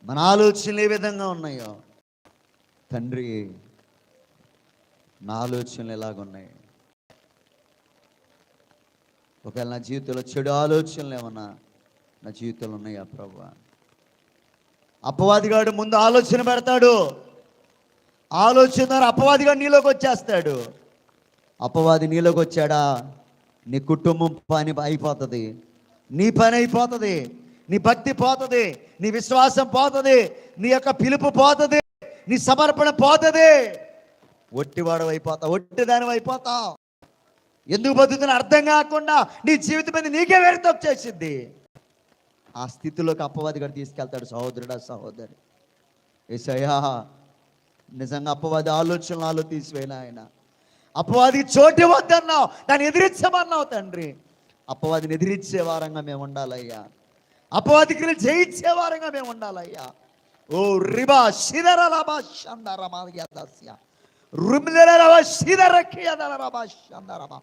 మన ఆలోచనలు ఏ విధంగా ఉన్నాయో, తండ్రి నా ఆలోచనలు ఎలాగున్నాయి, ఒకవేళ నా జీవితంలో చెడు ఆలోచనలు ఏమన్నా నా జీవితంలో ఉన్నాయా ప్రభువా? అపవాదిగాడు ముందు ఆలోచన పెడతాడు. ఆలోచన ద్వారా అపవాదిగాడు నీలోకి వచ్చేస్తాడు. అపవాది నీలోకి వచ్చాడా, నీ కుటుంబం పని అయిపోతుంది, నీ పని అయిపోతుంది, నీ భక్తి పోతుంది, నీ విశ్వాసం పోతుంది, నీ యొక్క పిలుపు పోతుంది, నీ సమర్పణ పోతుంది. ఒట్టివాడు అయిపోతావు, ఒట్టిదాని అయిపోతావు. ఎందుకు బతుకుతున్నా అర్థం కాకుండా నీ జీవితం మీద నీకే వ్యర్థం చేసింది. ఆ స్థితిలోకి అపవాది గారు తీసుకెళ్తాడు. సహోదరుడా, సహోదరి, యేసయ్యా నిజంగా అపవాది ఆలోచనలు నాలో తీసివేనా ఆయన. అపవాదికి చోటు వద్దన్నావు, దాన్ని ఎదిరించమన్నావు తండ్రి. అపవాదిని ఎదిరించే వారంగా మేము ఉండాలయ్యా. అపవాదికి జయించే వారంగా మేము ఉండాలయ్యా. ఓ రిబా శిదరలబా షందరమా యదస్య రుమిదరలబా శిదరకి యదరబా షందరమా